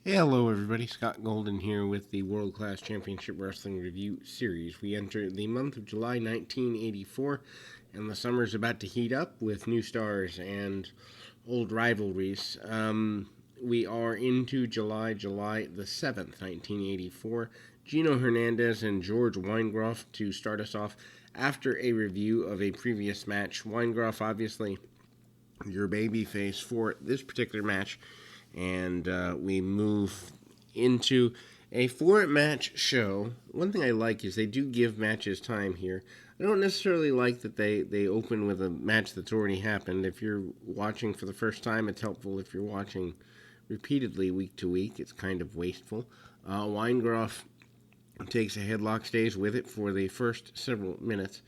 Hey, hello everybody. Scott Golden here with the World Class Championship Wrestling Review Series. We enter the month of July 1984, and the summer's about to heat up with new stars and old rivalries. We are into July the 7th, 1984. Gino Hernandez and George Weingroff to start us off after a review of a previous match. Weingroff, obviously, your babyface for this particular match, and we move into a four-match show. One thing I like is they do give matches time here. I don't necessarily like that they open with a match that's already happened. If you're watching for the first time, it's helpful. If you're watching repeatedly week to week, it's kind of wasteful. Weingroff takes a headlock, stays with it for the first several minutes.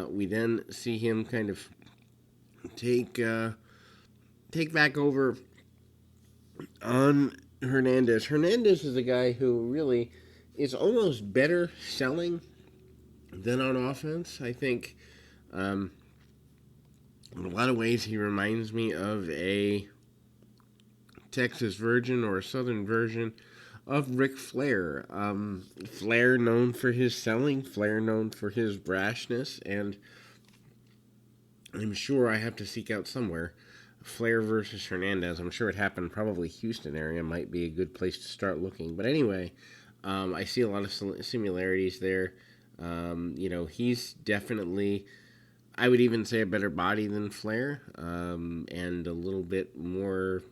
We then see him kind of take back over on Hernandez. Hernandez is a guy who really is almost better selling than on offense. I think in a lot of ways he reminds me of a Texas version or a Southern version of Ric Flair. Flair known for his selling, Flair known for his brashness, and I'm sure I have to seek out somewhere Flair versus Hernandez. I'm sure it happened. Probably Houston area might be a good place to start looking. But anyway, I see a lot of similarities there. He's definitely, I would even say, a better body than Flair, and a little bit more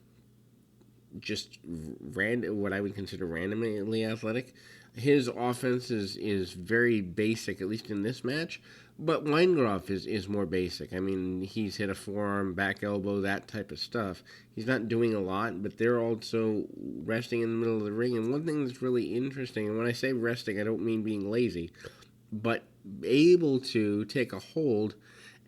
just what I would consider randomly athletic. His offense is very basic, at least in this match. But Weingroff is more basic. I mean, he's hit a forearm, back elbow, that type of stuff. He's not doing a lot, but they're also resting in the middle of the ring. And one thing that's really interesting, and when I say resting, I don't mean being lazy, but able to take a hold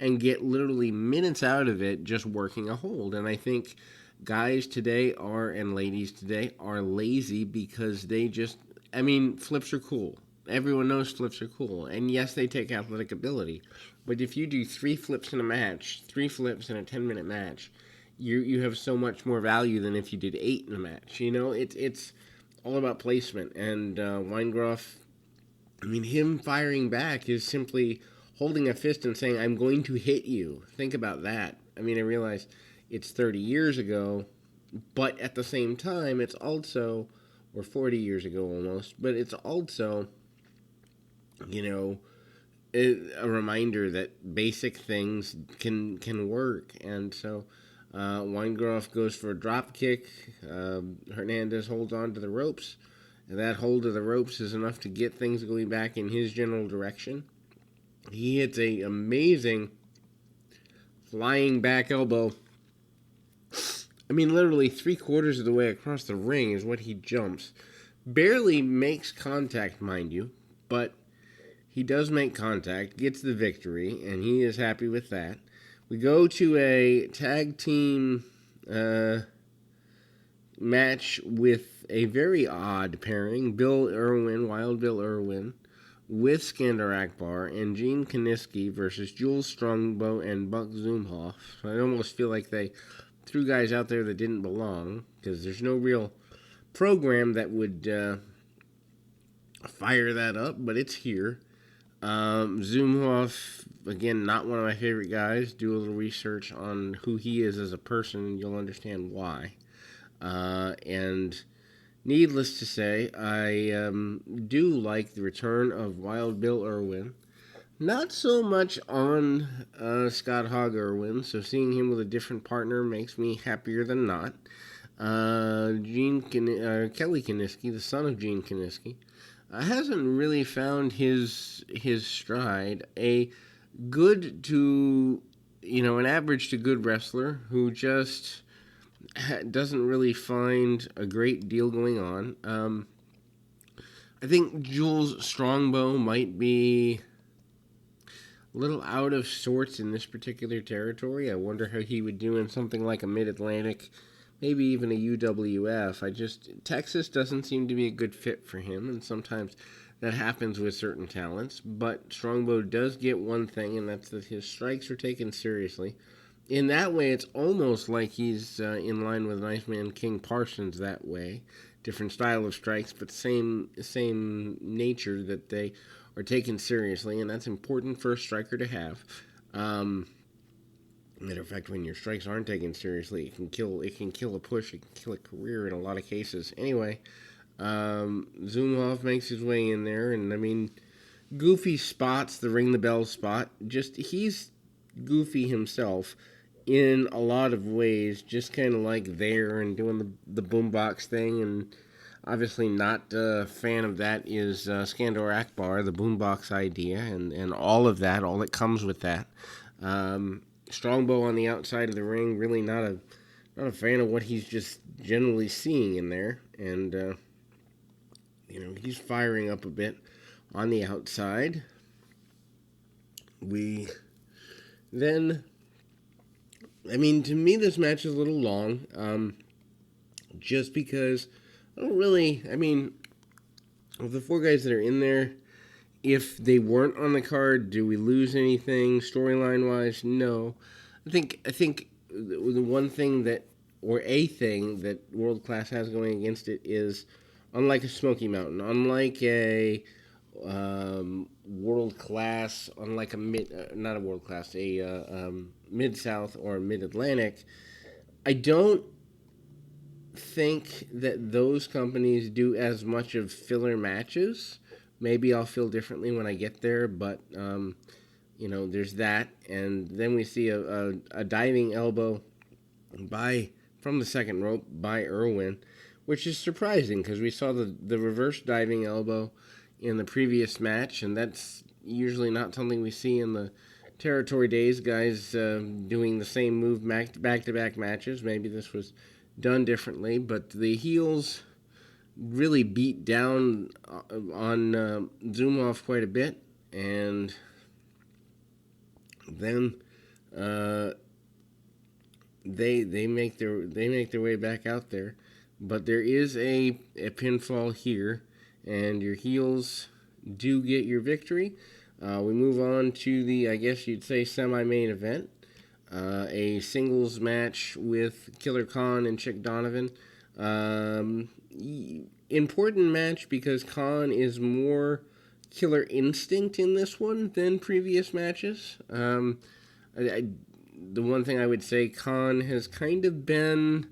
and get literally minutes out of it just working a hold. And I think guys today and ladies today are lazy because flips are cool. Everyone knows flips are cool. And yes, they take athletic ability. But if you do 3 flips in a match, 3 flips in a 10-minute match, you have so much more value than if you did 8 in a match. It's all about placement. And Weingroff, him firing back is simply holding a fist and saying, I'm going to hit you. Think about that. I realize it's 30 years ago, but at the same time, it's also, or 40 years ago almost, but it's also, a reminder that basic things can work. And so Weingroff goes for a drop kick. Hernandez holds on to the ropes. And that hold of the ropes is enough to get things going back in his general direction. He hits a amazing flying back elbow. Literally 3/4 of the way across the ring is what he jumps. Barely makes contact, mind you, but he does make contact, gets the victory, and he is happy with that. We go to a tag team match with a very odd pairing. Wild Bill Irwin, with Skandar Akbar, and Gene Kiniski versus Jules Strongbow and Buck Zumhoff. I almost feel like they threw guys out there that didn't belong, because there's no real program that would fire that up, but it's here. Zumhoff, again, not one of my favorite guys. Do a little research on who he is as a person, and you'll understand why. And needless to say, I do like the return of Wild Bill Irwin. Not so much on Scott Hogg Irwin, so seeing him with a different partner makes me happier than not. Kelly Kiniski, the son of Gene Kiniski, hasn't really found his stride. An average to good wrestler who just doesn't really find a great deal going on. I think Jules Strongbow might be a little out of sorts in this particular territory. I wonder how he would do in something like a Mid-Atlantic, maybe even a UWF. Texas doesn't seem to be a good fit for him, and sometimes that happens with certain talents. But Strongbow does get one thing, and that's that his strikes are taken seriously. In that way, it's almost like he's in line with Nice Man King Parsons that way. different style of strikes, but same nature, that they are taken seriously, and that's important for a striker to have. Matter of fact, when your strikes aren't taken seriously, it can kill a push, it can kill a career in a lot of cases. Anyway, Zumhofe makes his way in there, and I mean, Goofy spots the ring the bell spot. Just he's goofy himself in a lot of ways, just kind of like there and doing the boombox thing. And obviously, not a fan of that is Skandor Akbar, the boombox idea, and all of that, all that comes with that. Strongbow on the outside of the ring, really not a fan of what he's just generally seeing in there, and he's firing up a bit on the outside. We then, I mean, to me, this match is a little long, just because I don't really, I mean, of the four guys that are in there, if they weren't on the card, do we lose anything storyline wise? No. I think the one thing that, or a thing that World Class has going against it is, unlike a Smoky Mountain, unlike a World Class, unlike a not a World Class, a Mid South or Mid Atlantic, I don't think that those companies do as much of filler matches. Maybe I'll feel differently when I get there, but there's that, and then we see a diving elbow from the second rope by Irwin, which is surprising because we saw the reverse diving elbow in the previous match, and that's usually not something we see in the Territory Days guys doing the same move back-to-back matches. Maybe this was done differently, but the heels really beat down on Zumhofe quite a bit, and then they make their way back out there, but there is a pinfall here, and your heels do get your victory. We move on to the, I guess you'd say, semi-main event, a singles match with Killer Khan and Chick Donovan. Important match because Khan is more Killer Instinct in this one than previous matches. The one thing I would say, Khan has kind of been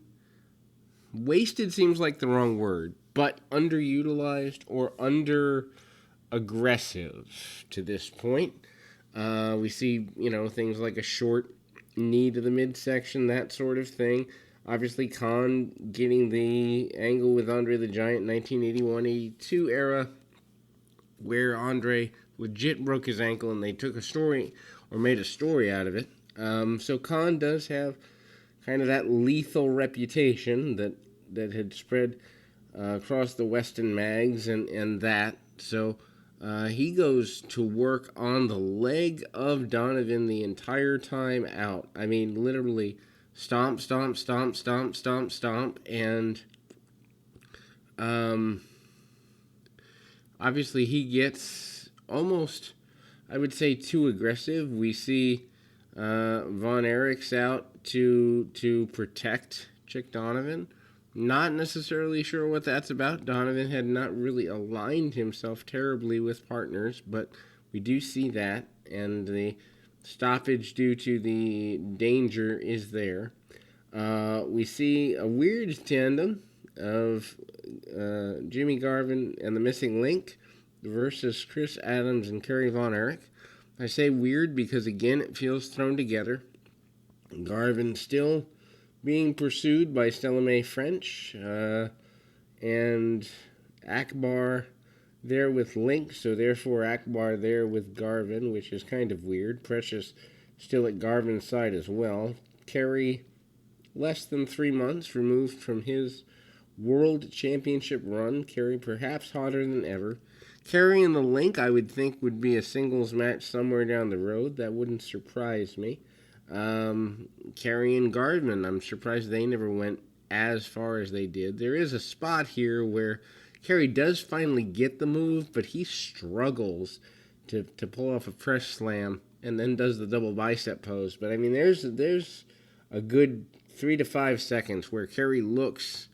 wasted, seems like the wrong word, but underutilized or under aggressive to this point. We see, things like a short knee to the midsection, that sort of thing. Obviously, Khan getting the angle with Andre the Giant 1981-82 era, where Andre legit broke his ankle and they took a story, or made a story out of it. So Khan does have kind of that lethal reputation that had spread across the Western mags and that. So he goes to work on the leg of Donovan the entire time out. I mean, literally stomp, stomp, stomp, stomp, stomp, stomp, and obviously he gets almost, I would say, too aggressive. We see Von Erich's out to protect Chick Donovan. Not necessarily sure what that's about. Donovan had not really aligned himself terribly with partners, but we do see that, and the stoppage due to the danger is there. We see a weird tandem of Jimmy Garvin and the Missing Link versus Chris Adams and Kerry Von Erich. I say weird because, again, it feels thrown together. Garvin still being pursued by Stella Mae French, and Akbar there with Link, so therefore Akbar there with Garvin, which is kind of weird. Precious still at Garvin's side as well. Kerry, less than 3 months removed from his World Championship run. Kerry perhaps hotter than ever. Kerry and the Link, I would think, would be a singles match somewhere down the road. That wouldn't surprise me. Kerry and Garvin, I'm surprised they never went as far as they did. There is a spot here where Kerry does finally get the move, but he struggles to pull off a press slam and then does the double bicep pose. But I mean, there's a good 3 to 5 seconds where Kerry looks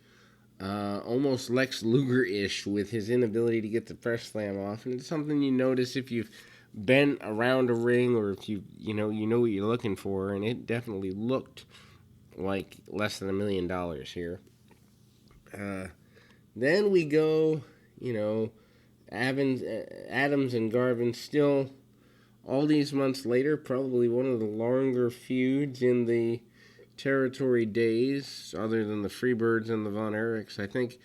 almost Lex Luger-ish with his inability to get the press slam off, and it's something you notice if you've been around a ring or if you know what you're looking for, and it definitely looked like less than $1 million here. Uh, then we go, you know, Adams and Garvin still all these months later, probably one of the longer feuds in the territory days, other than the Freebirds and the Von Erichs. I think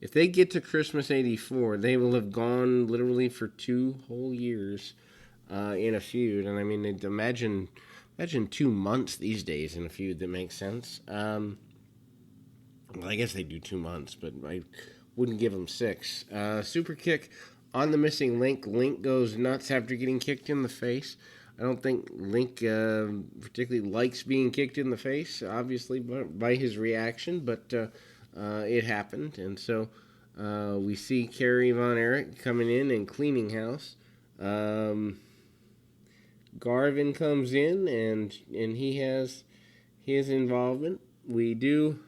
if they get to Christmas '84, they will have gone literally for 2 whole years in a feud. And I mean, imagine 2 months these days in a feud that makes sense. Well, I guess they do 2 months, but I wouldn't give them six. Super kick on the missing Link. Link goes nuts after getting kicked in the face. I don't think Link particularly likes being kicked in the face, obviously, by his reaction, but it happened. And so we see Kerry Von Erich coming in and cleaning house. Garvin comes in, and he has his involvement. We do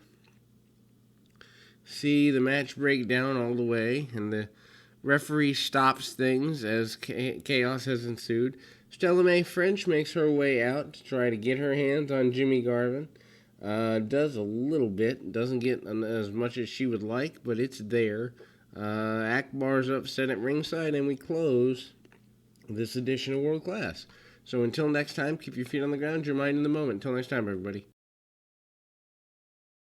see the match break down all the way, and the referee stops things as chaos has ensued. Stella Mae French makes her way out to try to get her hands on Jimmy Garvin. Does a little bit. Doesn't get as much as she would like, but it's there. Akbar's upset at ringside, and we close this edition of World Class. So until next time, keep your feet on the ground, your mind in the moment. Until next time, everybody.